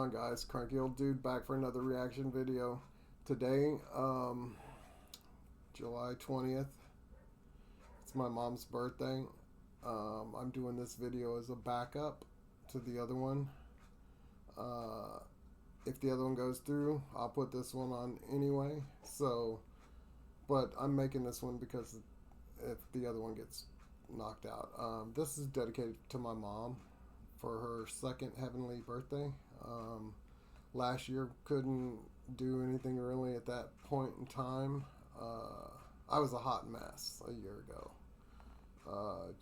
on, guys? Kranky old dude back for another reaction video. Today, July 20th, it's my mom's birthday. I'm doing this video as a backup to the other one. If the other one goes through, I'll put this one on anyway. But I'm making this one because if the other one gets knocked out. This is dedicated to my mom for her second heavenly birthday. Last year couldn't do anything really at that point in time. I was a hot mess a year ago.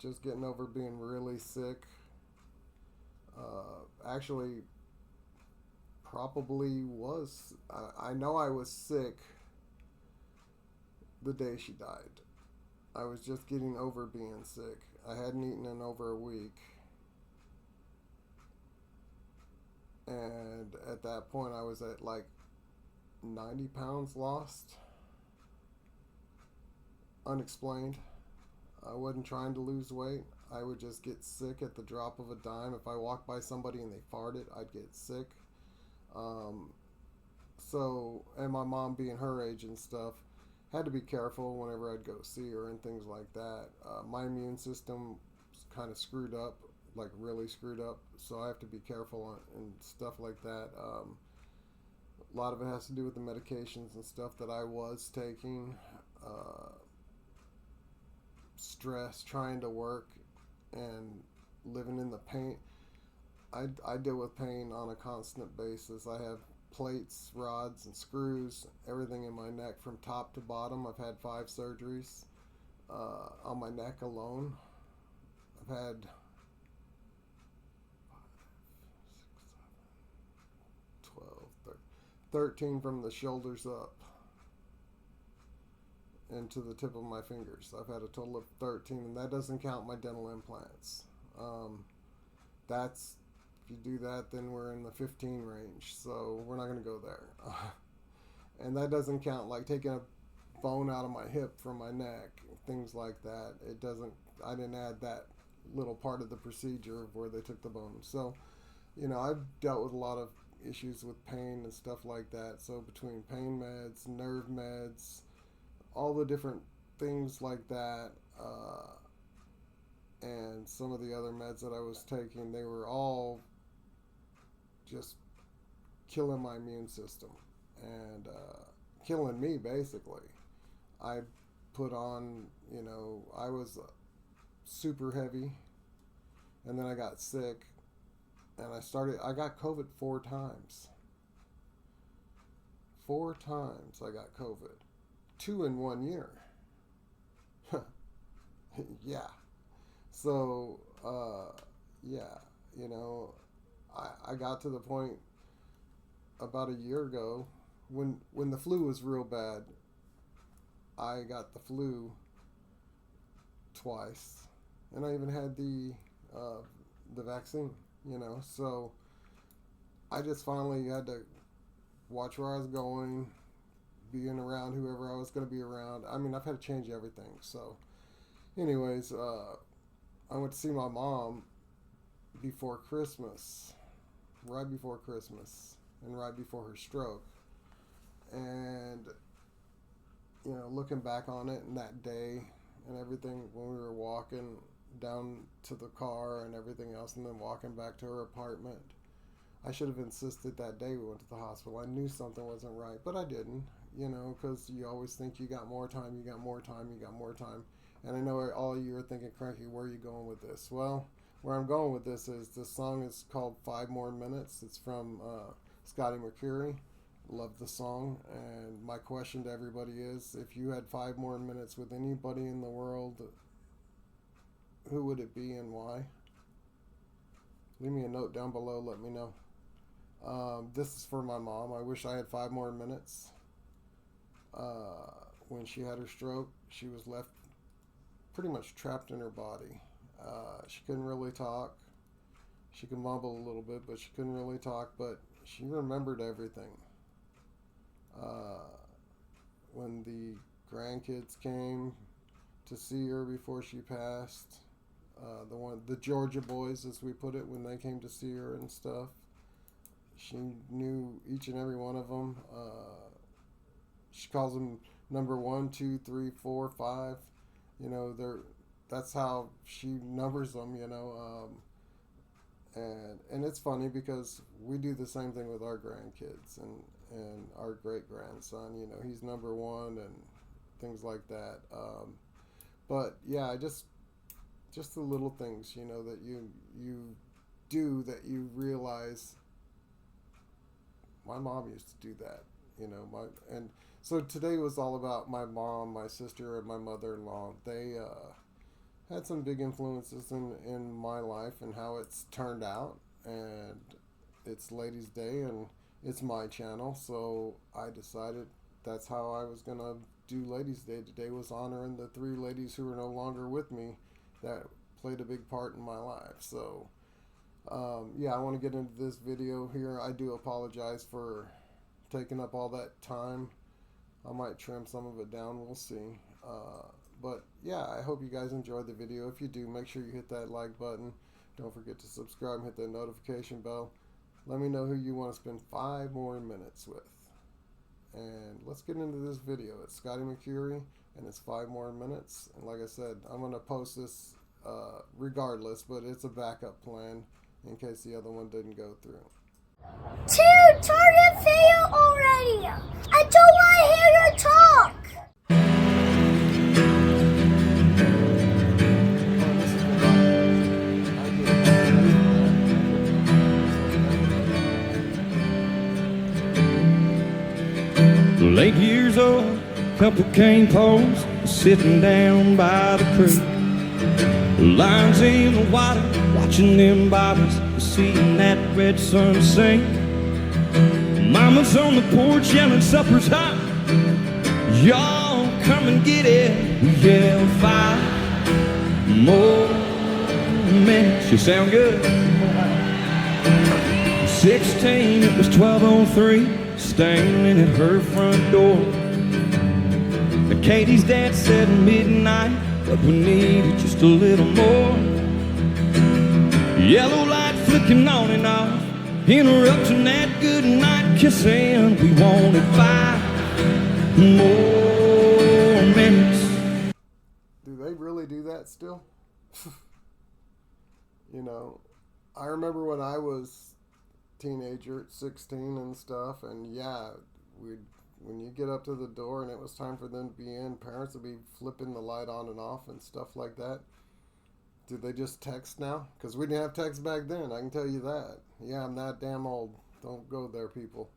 Just getting over being really sick. Actually, probably was. I know I was sick the day she died. I was just getting over being sick. I hadn't eaten in over a week. And at that point, I was at like 90 pounds lost. Unexplained. I wasn't trying to lose weight. I would just get sick at the drop of a dime. If I walked by somebody and they farted, I'd get sick. And my mom being her age and stuff, had to be careful whenever I'd go see her and things like that. My immune system was kind of screwed up, like really screwed up, so I have to be careful and stuff like that. A lot of it has to do with the medications and stuff that I was taking. Stress, trying to work and living in the pain. I deal with pain on a constant basis. I have plates, rods, and screws, everything in my neck from top to bottom. I've had 5 surgeries on my neck alone. I've had 13 from the shoulders up and to the tip of my fingers. I've had a total of 13, and that doesn't count my dental implants. That's If you do that, then we're in the 15 range, so we're not going to go there. And that doesn't count like taking a bone out of my hip from my neck, things like that. I didn't add that little part of the procedure of where they took the bone. So, I've dealt with a lot of issues with pain and stuff like that. So between pain meds, nerve meds, all the different things like that, and some of the other meds that I was taking, they were all just killing my immune system and killing me, basically. I put on, I was super heavy, and then I got sick, and I got COVID 4 times. 4 times I got COVID. 2 in 1 year. Yeah. So, yeah, I got to the point about a year ago when the flu was real bad. I got the flu twice, and I even had the vaccine, So I just finally had to watch where I was going, being around whoever I was going to be around. I mean, I've had to change everything. So, anyways, I went to see my mom before Christmas, right before Christmas, and right before her stroke. And, looking back on it and that day and everything, when we were walking down to the car and everything else, and then walking back to her apartment, I should have insisted that day we went to the hospital. I knew something wasn't right, but I didn't, because you always think you got more time, you got more time, you got more time. And I know all you are thinking, Kranky, where are you going with this? Well, where I'm going with this is, this song is called 5 More Minutes. It's from Scotty McCreery. Love the song. And my question to everybody is, if you had 5 more minutes with anybody in the world, who would it be and why? Leave me a note down below. Let me know. This is for my mom. I wish I had 5 more minutes. When she had her stroke, she was left pretty much trapped in her body. She couldn't really talk. She could mumble a little bit, but she couldn't really talk. But she remembered everything. When the grandkids came to see her before she passed, the Georgia boys, as we put it, when they came to see her and stuff, She knew each and every one of them. She calls them number 1, 2, 3, 4, 5. You know, that's how she numbers them. You know, and it's funny because we do the same thing with our grandkids and our great grandson. You know, he's number 1 and things like that. But yeah, just the little things, you know, that you do that you realize. My mom used to do that, you know. And so today was all about my mom, my sister, and my mother-in-law. They had some big influences in my life and how it's turned out. And it's Ladies' Day, and it's my channel, so I decided that's how I was gonna do Ladies' Day. Today was honoring the 3 ladies who are no longer with me that played a big part in my life. So yeah, I want to get into this video here. I do apologize for taking up all that time. I might trim some of it down, we'll see. But yeah, I hope you guys enjoyed the video. If you do, make sure you hit that like button. Don't forget to subscribe and hit that notification bell. Let me know who you want to spend 5 more minutes with. And let's get into this video. It's Scotty McCreery, and it's 5 more minutes. And like I said, I'm going to post this regardless, but it's a backup plan in case the other one didn't go through. Dude, turn the video already! I don't want to hear you talk! Late years old, couple cane poles sitting down by the creek. Lines in the water, watching them bobbies, seeing that red sun sink. Mama's on the porch yelling supper's hot. Y'all come and get it. We yell 5 more minutes. You sound good. 16, it was 12:03, standing at her front door. Katie's dad said midnight, but we needed just a little more. Yellow light flicking on and off, interrupting that good night kissing. We wanted 5 more minutes. Do they really do that still? You know, I remember when I was a teenager at 16 and stuff, and yeah, when you get up to the door and it was time for them to be in, parents would be flipping the light on and off and stuff like that. Do they just text now? Because we didn't have text back then, I can tell you that. Yeah, I'm that damn old. Don't go there, people.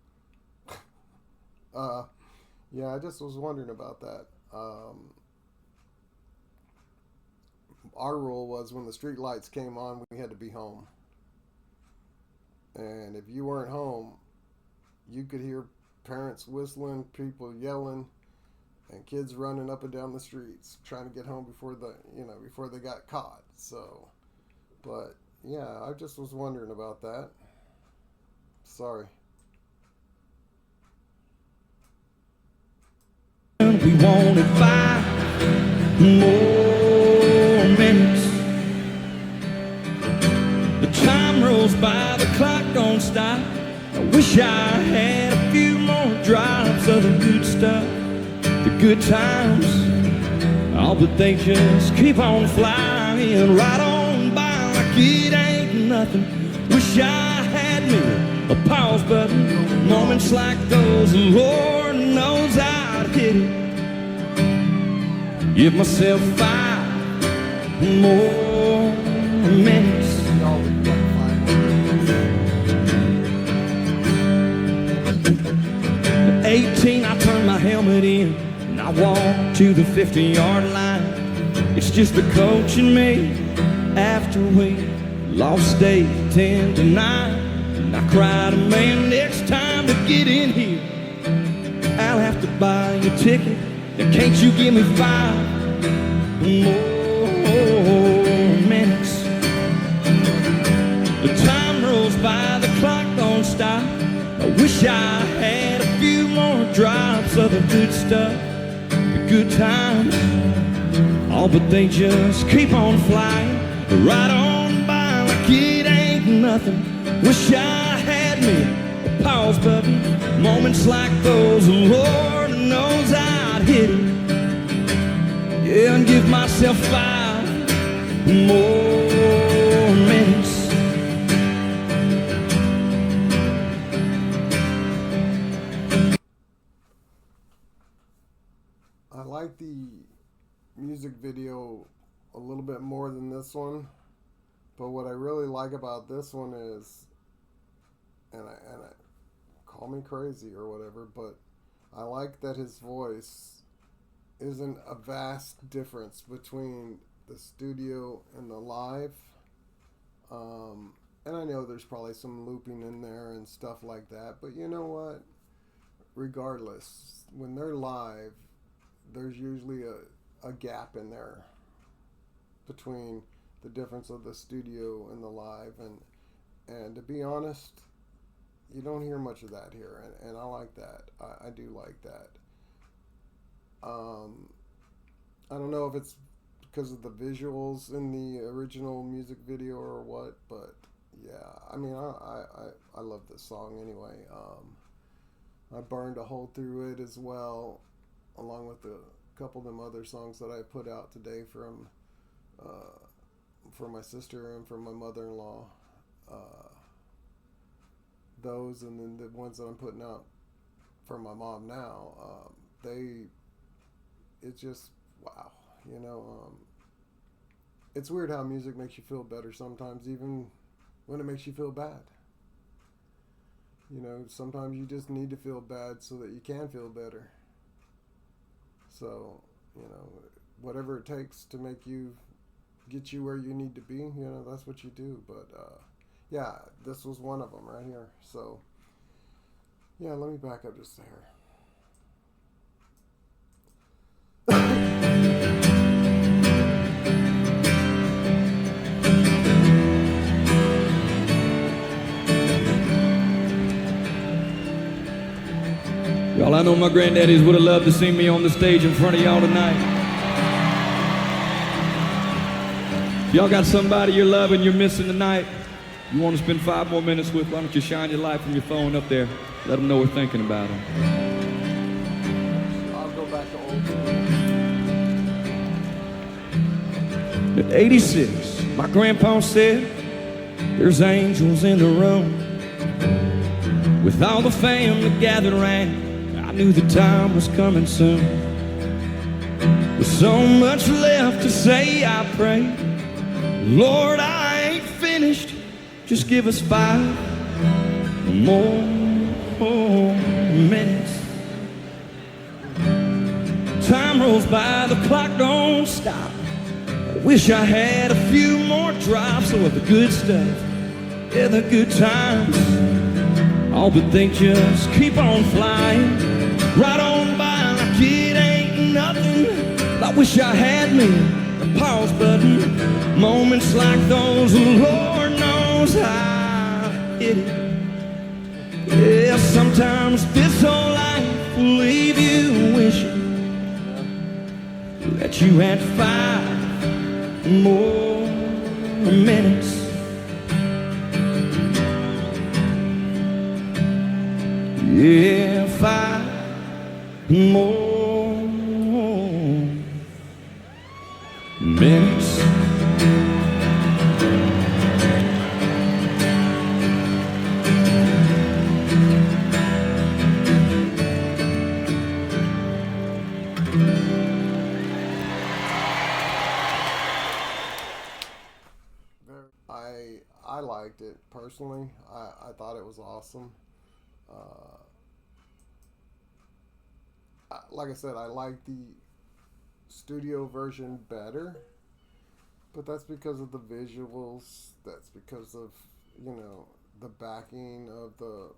Yeah, I just was wondering about that. Our rule was when the street lights came on, we had to be home. And if you weren't home, you could hear parents whistling, people yelling, and kids running up and down the streets trying to get home before they got caught. So, but yeah, I just was wondering about that. Sorry. We wanted 5 more minutes. The time rolls by, the clock don't stop. I wish I had a few more drops of the good stuff, the good times. Oh, but they just keep on flying right on by like it ain't nothing. Wish I had me a pause button. Moments like those, Lord knows I'd hit it. Give myself 5 more minutes. 18, I turned my helmet in and I walked to the 50-yard line. It's just the coach and me after we lost 8-10 and I cried, man, next time to get in here, I'll have to buy you a ticket. And can't you give me 5 more minutes? The time rolls by, the clock don't stop. I wish I had a few more drops of the good stuff, the good times. Oh, but they just keep on flying right on by like it ain't nothing. Wish I had me pause button. Moments like those, Lord knows I'd hit it. Yeah, and give myself 5 more minutes. I like the music video a little bit more than this one, but what I really like about this one is, and I call me crazy or whatever, but I like that his voice isn't a vast difference between the studio and the live. And I know there's probably some looping in there and stuff like that, but you know what? Regardless, when they're live, there's usually a gap in there between the difference of the studio and the live, and to be honest, you don't hear much of that here, and I like that. I do like that. I don't know if it's because of the visuals in the original music video or what, but yeah, I mean, I love this song anyway. I burned a hole through it as well, along with a couple of them other songs that I put out today from for my sister and from my mother-in-law. Those, and then the ones that I'm putting out for my mom now, it's just wow, you know. It's weird how music makes you feel better sometimes, even when it makes you feel bad. You know, sometimes you just need to feel bad so that you can feel better. So, you know, whatever it takes to make you get you where you need to be, you know, that's what you do. But yeah, this was one of them right here. So yeah, let me back up just a hair. Y'all, I know my granddaddies would have loved to see me on the stage in front of y'all tonight. If y'all got somebody you're loving, you're missing tonight, you want to spend 5 more minutes with, why don't you shine your light from your phone up there, let them know we're thinking about them. I'll go back to old school. At 86, my grandpa said, there's angels in the room. With all the family gathered around, I knew the time was coming soon. With so much left to say, I pray, Lord, I ain't finished. Just give us 5 more minutes. Time rolls by, the clock don't stop. I wish I had a few more drops of the good stuff, yeah, the good times. All but they just keep on flying, right on by like it ain't nothing. I wish I had me a pause button. Moments like those, Lord knows I hit it. Yeah, sometimes this whole life will leave you wishing that you had 5 more minutes. Yeah, 5 more minutes. I liked it personally. I thought it was awesome. Like I said, I like the studio version better, but that's because of the visuals. That's because of, you know, the backing of the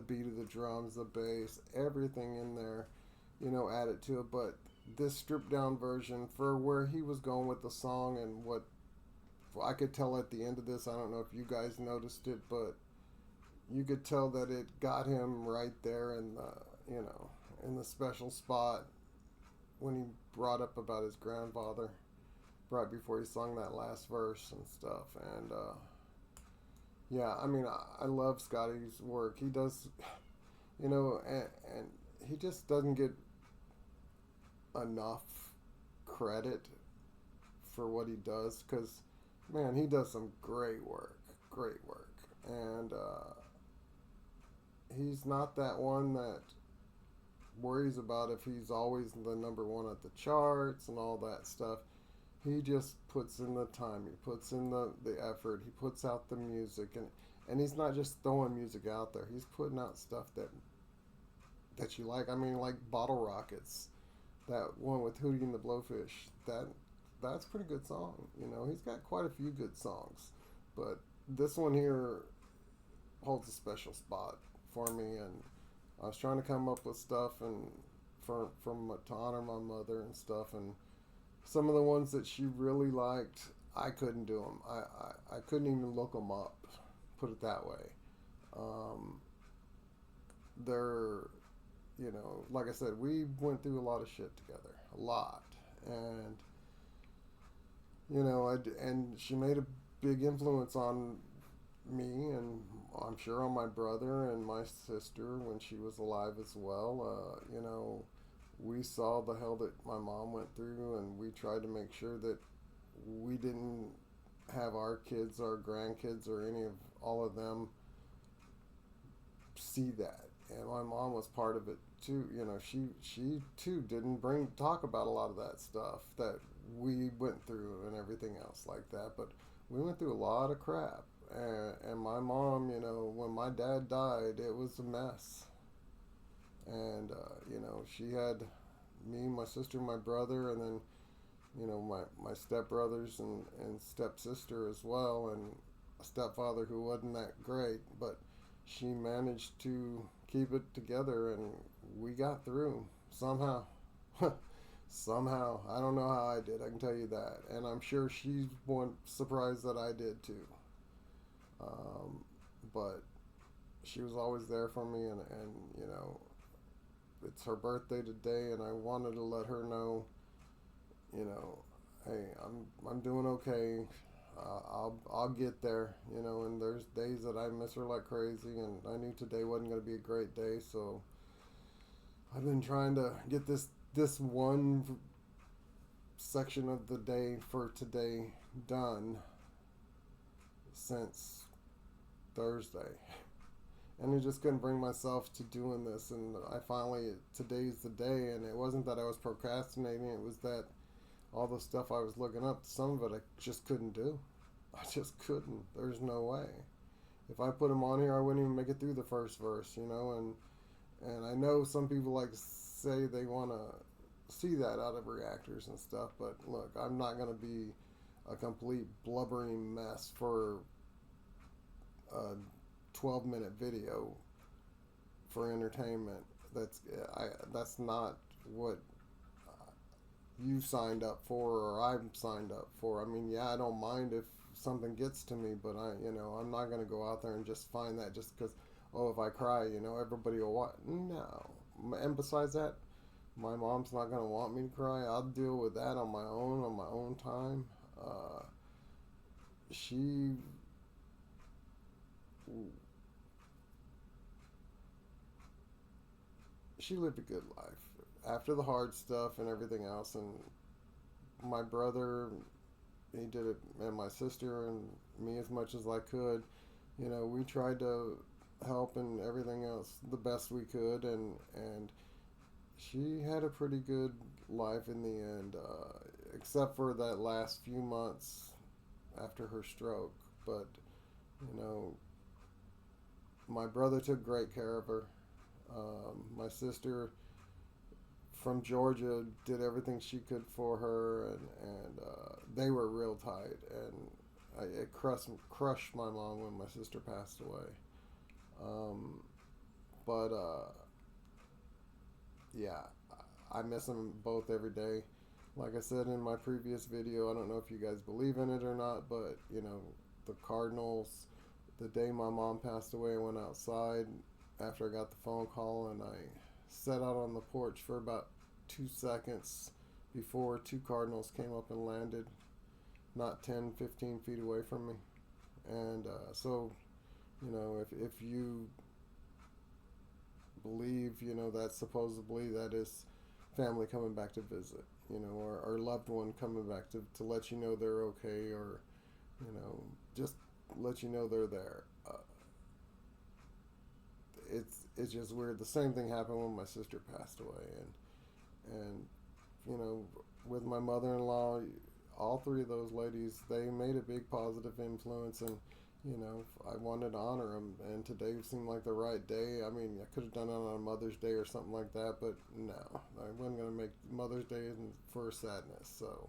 beat of the drums, the bass, everything in there, you know, added to it. But this stripped down version, for where he was going with the song and what I could tell at the end of this, I don't know if you guys noticed it, but you could tell that it got him right there in the, you know, in the special spot when he brought up about his grandfather right before he sung that last verse and stuff. And Yeah, I mean, I love Scotty's work. He does, and he just doesn't get enough credit for what he does because, man, he does some great work. And he's not that one that worries about if he's always the number one at the charts and all that stuff. He just puts in the time, he puts in the effort, he puts out the music, and he's not just throwing music out there, he's putting out stuff that you like. I mean, like Bottle Rockets, that one with Hootie and the Blowfish, that's a pretty good song. He's got quite a few good songs, but this one here holds a special spot for me. And I was trying to come up with stuff and to honor my mother and stuff, and some of the ones that she really liked, I couldn't do them. I couldn't even look them up, put it that way. They're, like I said, we went through a lot of shit together, a lot. And, and she made a big influence on me, and I'm sure on my brother and my sister when she was alive as well. We saw the hell that my mom went through, and we tried to make sure that we didn't have our kids, our grandkids, or any of all of them see that. And my mom was part of it too. She too didn't talk about a lot of that stuff that we went through and everything else like that. But we went through a lot of crap. And my mom, when my dad died, it was a mess. And, she had me, my sister, my brother, and then, my stepbrothers and stepsister as well, and a stepfather who wasn't that great, but she managed to keep it together, and we got through somehow. Somehow. I don't know how I did, I can tell you that. And I'm sure she's surprised that I did too. But she was always there for me, and it's her birthday today, and I wanted to let her know, hey, I'm doing okay. I'll get there, and there's days that I miss her like crazy, and I knew today wasn't going to be a great day, so I've been trying to get this one section of the day for today done since Thursday. And I just couldn't bring myself to doing this, and today's the day. And it wasn't that I was procrastinating, it was that all the stuff I was looking up, some of it I just couldn't do. I just couldn't. There's no way. If I put them on here, I wouldn't even make it through the first verse, and I know some people like to say they want to see that out of reactors and stuff, but look, I'm not going to be a complete blubbering mess for a 12-minute video for entertainment. That's not what you signed up for or I'm signed up for. I mean, yeah, I don't mind if something gets to me, but I'm not going to go out there and just find that just because, if I cry, everybody will watch. No. And besides that, my mom's not going to want me to cry. I'll deal with that on my own time. She lived a good life after the hard stuff and everything else. And my brother, he did it, and my sister and me as much as I could. We tried to help and everything else the best we could, and she had a pretty good life in the end, except for that last few months after her stroke. But my brother took great care of her. My sister from Georgia did everything she could for her, and they were real tight, and it crushed my mom when my sister passed away. But yeah, I miss them both every day. Like I said in my previous video, I don't know if you guys believe in it or not, but the Cardinals, the day my mom passed away, I went outside after I got the phone call, and I sat out on the porch for about 2 seconds before 2 Cardinals came up and landed not 10, 15 feet away from me. And so You know, if you believe, you know, that supposedly that is family coming back to visit, you know, or loved one coming back to let you know they're okay, or, you know, just let you know they're there. It's just weird. The same thing happened when my sister passed away, and you know, with my mother-in-law, all three of those ladies, they made a big positive influence, and you know, I wanted to honor them, and today seemed like the right day. I mean, I could have done it on a Mother's Day or something like that, but no, I wasn't going to make Mother's Day for sadness. So,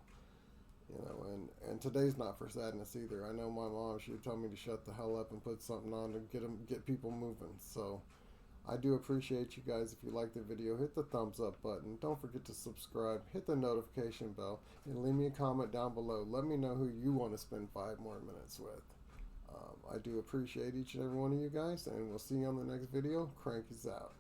you know, and today's not for sadness either. I know my mom, she told me to shut the hell up and put something on to get people moving. So, I do appreciate you guys. If you like the video, hit the thumbs up button. Don't forget to subscribe. Hit the notification bell. And leave me a comment down below. Let me know who you want to spend 5 more minutes with. I do appreciate each and every one of you guys. And we'll see you on the next video. Kranky's out.